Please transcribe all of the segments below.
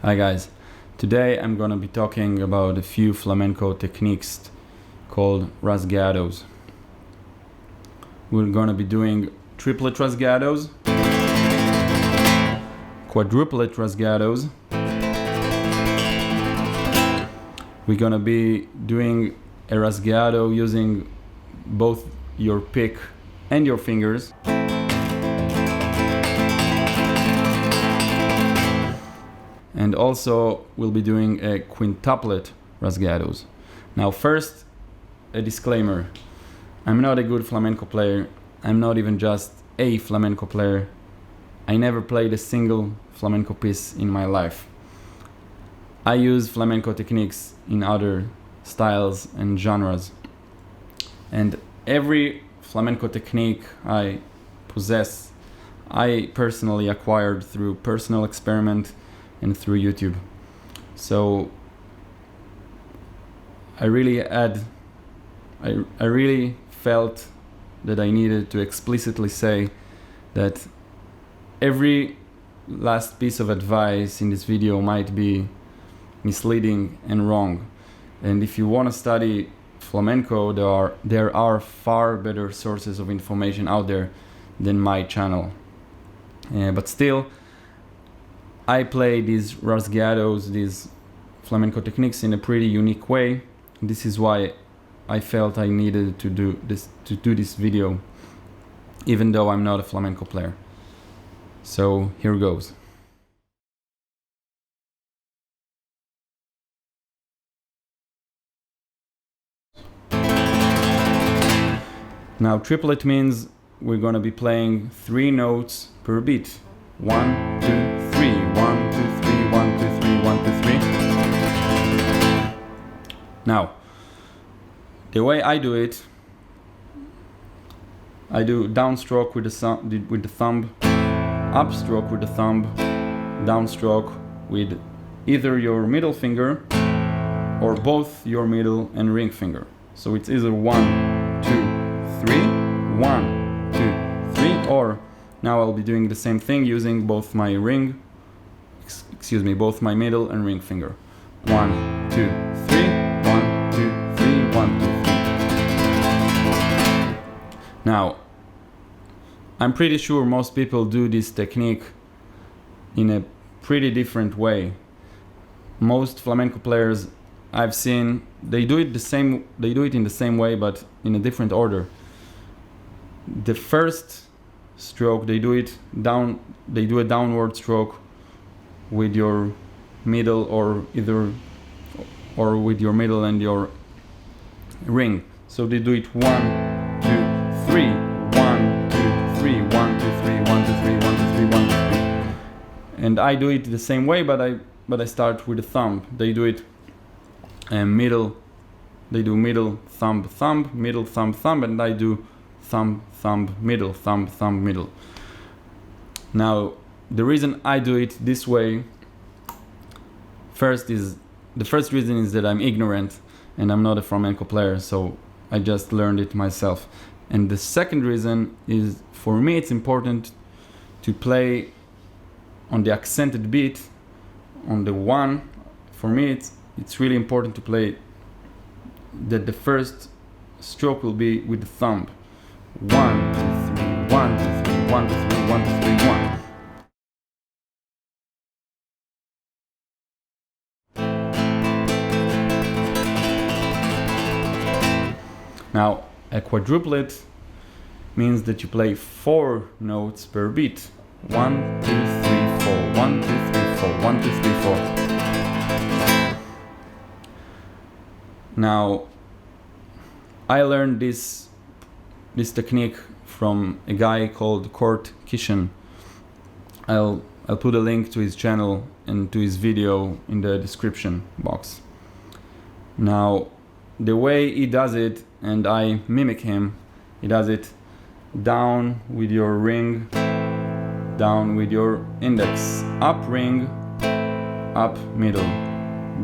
Hi guys, today I'm gonna be talking about a few flamenco techniques called rasgueados. We're gonna be doing triplet rasgueados, quadruplet rasgueados. We're gonna be doing a rasgueado using both your pick and your fingers. And also we'll be doing a quintuplet rasgueados. Now first, a disclaimer. I'm not a good flamenco player. I'm not even just a flamenco player. I never played a single flamenco piece in my life. I use flamenco techniques in other styles and genres. And every flamenco technique I possess, I personally acquired through personal experiment and through YouTube. So I really felt that I needed to explicitly say that every last piece of advice in this video might be misleading and wrong. And if you want to study flamenco, there are far better sources of information out there than my channel. But still, I play these rasgueados, these flamenco techniques in a pretty unique way. This is why I felt I needed to do this video, even though I'm not a flamenco player. So here goes. Now triplet means we're gonna be playing 3 notes per beat. 1, 2, 3, 1, 2, 3, 1, 2, 3, 1, 2, 3. Now, the way I do it, I do downstroke with the thumb, upstroke with the thumb, downstroke with either your middle finger or both your middle and ring finger. So it's either 1, 2, 3, 1, 2, 3, or now I'll be doing the same thing using both my both my middle and ring finger. 1, 2, 3, 1, 2, 3, 1, 2, 3. Now, I'm pretty sure most people do this technique in a pretty different way. Most flamenco players I've seen, they do it in the same way, but in a different order. The first stroke, they do a downward stroke with your middle or with your middle and your ring. So they do it 1, 2, 3, 1, 2, 3, 1, 2, 3, 1, 2, 3, 1, 2, 3, 1, 2, 3. And I do it the same way, but I start with the thumb. They do it middle, they do middle, thumb, thumb, middle, thumb, thumb, and I do thumb, thumb, middle, thumb, thumb, middle. Now, the reason I do it this way, the first reason is that I'm ignorant and I'm not a flamenco player, so I just learned it myself. And the second reason is, for me, it's important to play on the accented beat, on the 1. For me, it's really important to play that the first stroke will be with the thumb. 1, 2, 3, 1, 2, 3, 1, 2, 3, 1, 2, 3, 1. Now, a quadruplet means that you play 4 notes per beat. 1, 2, 3, 4, 1, 2, 3, 4, 1, 2, 3, 4. Now, I learned this technique from a guy called Curt Cichon. I'll put a link to his channel and to his video in the description box. Now, the way he does it, and I mimic him, he does it down with your ring, down with your index, up ring, up middle,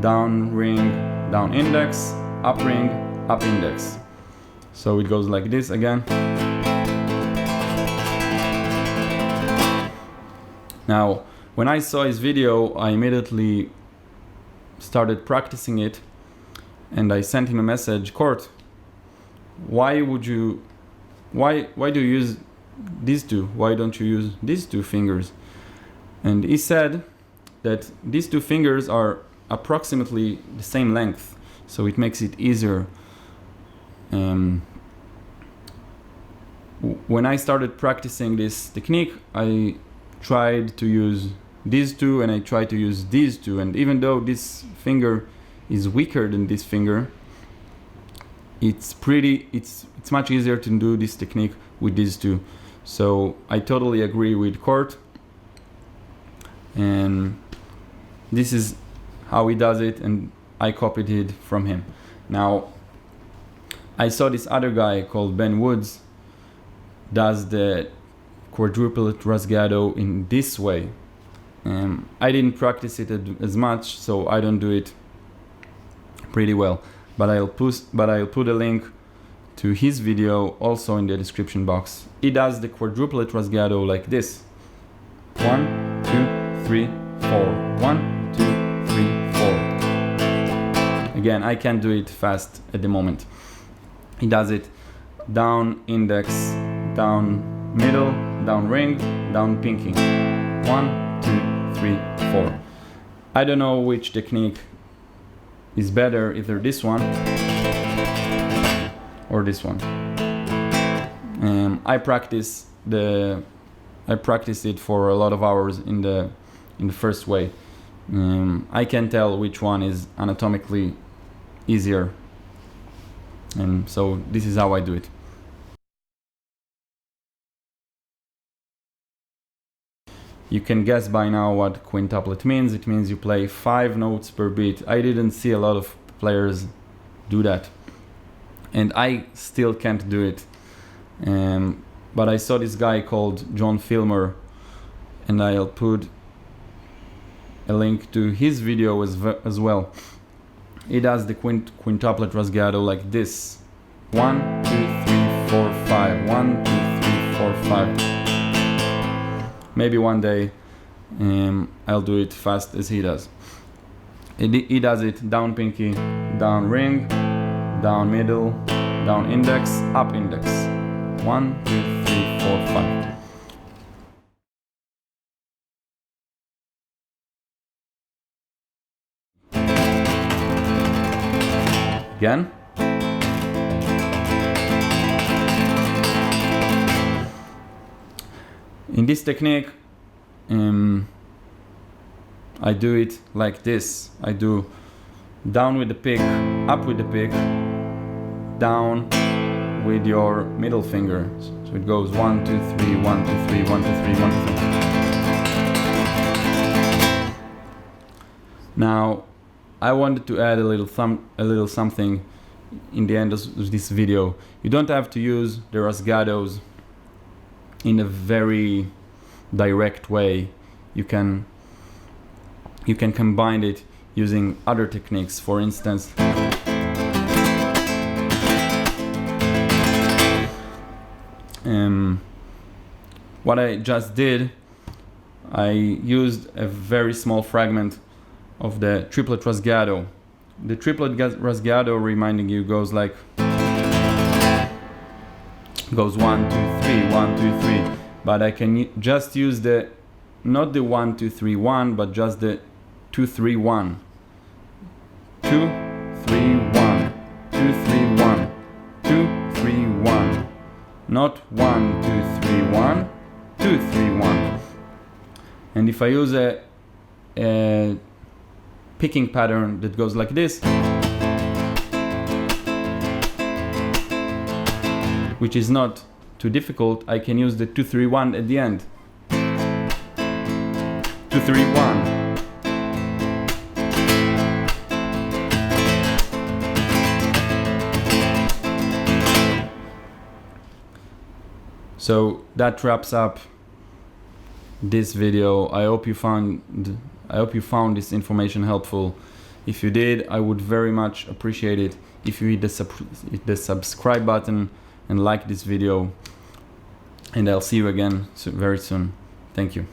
down ring, down index, up ring, up index. So it goes like this again. Now, when I saw his video, I immediately started practicing it, and I sent him a message, Curt, why do you use these two? Why don't you use these two fingers? And he said that these two fingers are approximately the same length, so it makes it easier. When I started practicing this technique, I tried to use these two and I tried to use these two, and even though this finger is weaker than this finger, it's much easier to do this technique with these two. So I totally agree with Curt, and this is how he does it, and I copied it from him. Now, I saw this other guy called Ben Woods does the Quadruplet Rasgueado in this way. I didn't practice it as much, so I don't do it pretty well. But I'll put a link to his video also in the description box. He does the Quadruplet Rasgueado like this: 1, 2, 3, 4. 1, 2, 3, 4. Again, I can't do it fast at the moment. He does it down index, down middle, down ring, down pinky. 1, 2, 3, 4. I don't know which technique is better, either this one or this one. I practice it for a lot of hours in the first way. I can tell which one is anatomically easier, and so this is how I do it. You can guess by now what quintuplet means. It means you play 5 notes per beat. I didn't see a lot of players do that, and I still can't do it. But I saw this guy called John Filmore, and I'll put a link to his video as well. He does the Quintuplet Rasgueado like this: 1, 2, 3, 4, 5. 1, 2, 3, 4, 5. Maybe one day I'll do it fast as he does. He does it down pinky, down ring, down middle, down index, up index. 1, 2, 3, 4, 5. Again. In this technique, I do it like this. I do down with the pick, up with the pick, down with your middle finger. So it goes 1, 2, 3, 1, 2, 3, 1, 2, 3, 1, 2, 3. Now, I wanted to add a little something in the end of this video. You don't have to use the rasgueados in a very direct way. You can combine it using other techniques. For instance, what I just did, I used a very small fragment of the Triplet Rasgueado. The Triplet Rasgueado, reminding you, goes 1, 2, 3, 1, 2, 3. But I can just use not the 1, 2, 3, 1, but just the 2, 3, 1. 2, 3, 1. 2, 3, 1. 2, 3, 1. Not 1, 2, 3, 1. 2, 3, 1. And if I use a picking pattern that goes like this, which is not too difficult, I can use the 2, 3, 1 at the end. 2, 3, 1. So that wraps up this video. I hope you found this information helpful. If you did, I would very much appreciate it if you hit the subscribe button and like this video, and I'll see you again very soon. Thank you.